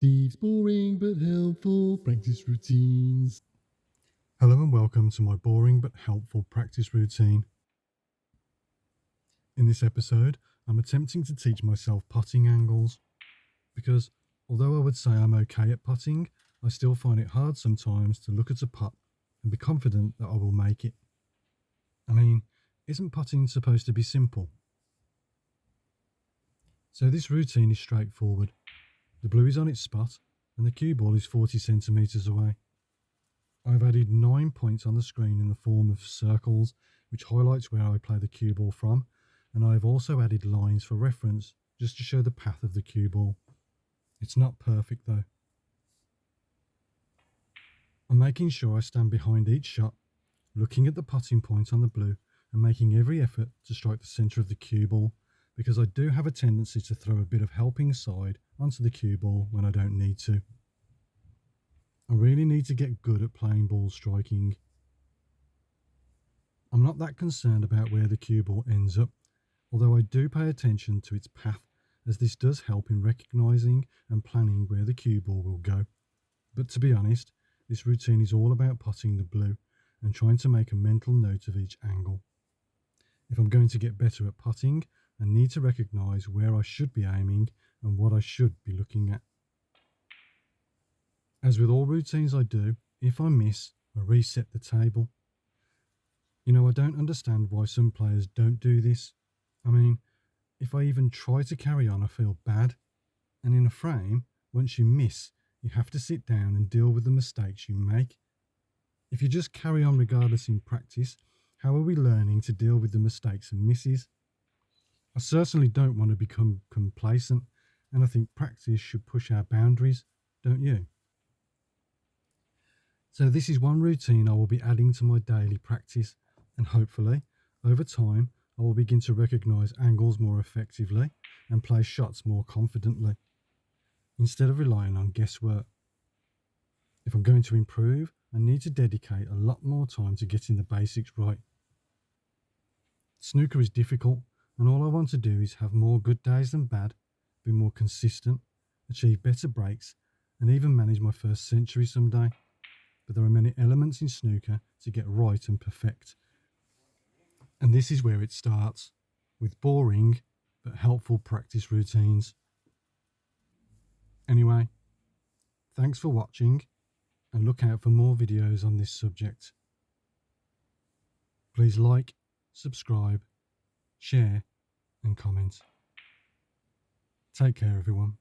Steve's boring but helpful practice routines. Hello and welcome to my boring but helpful practice routine. In this episode, I'm attempting to teach myself putting angles because although I would say I'm okay at putting, I still find it hard sometimes to look at a putt and be confident that I will make it. I mean, isn't putting supposed to be simple? So this routine is straightforward. The blue is on its spot and the cue ball is 40 centimetres away. I've added 9 points on the screen in the form of circles, which highlights where I play the cue ball from, and I've also added lines for reference, just to show the path of the cue ball. It's not perfect though. I'm making sure I stand behind each shot, looking at the putting point on the blue and making every effort to strike the centre of the cue ball, because I do have a tendency to throw a bit of helping side onto the cue ball when I don't need to. I really need to get good at playing ball striking. I'm not that concerned about where the cue ball ends up, although I do pay attention to its path, as this does help in recognising and planning where the cue ball will go. But to be honest, this routine is all about putting the blue and trying to make a mental note of each angle. If I'm going to get better at putting, I need to recognise where I should be aiming and what I should be looking at. As with all routines I do, if I miss, I reset the table. I don't understand why some players don't do this. I mean, if I even try to carry on, I feel bad. And in a frame, once you miss, you have to sit down and deal with the mistakes you make. If you just carry on regardless in practice, how are we learning to deal with the mistakes and misses? I certainly don't want to become complacent, and I think practice should push our boundaries, don't you? So this is one routine I will be adding to my daily practice, and hopefully, over time, I will begin to recognise angles more effectively and play shots more confidently, instead of relying on guesswork. If I'm going to improve, I need to dedicate a lot more time to getting the basics right. Snooker is difficult, and all I want to do is have more good days than bad, be more consistent, achieve better breaks, and even manage my first century someday. But there are many elements in snooker to get right and perfect. And this is where it starts, with boring but helpful practice routines. Anyway, thanks for watching, and look out for more videos on this subject. Please like, subscribe, share and comment. Take care, everyone.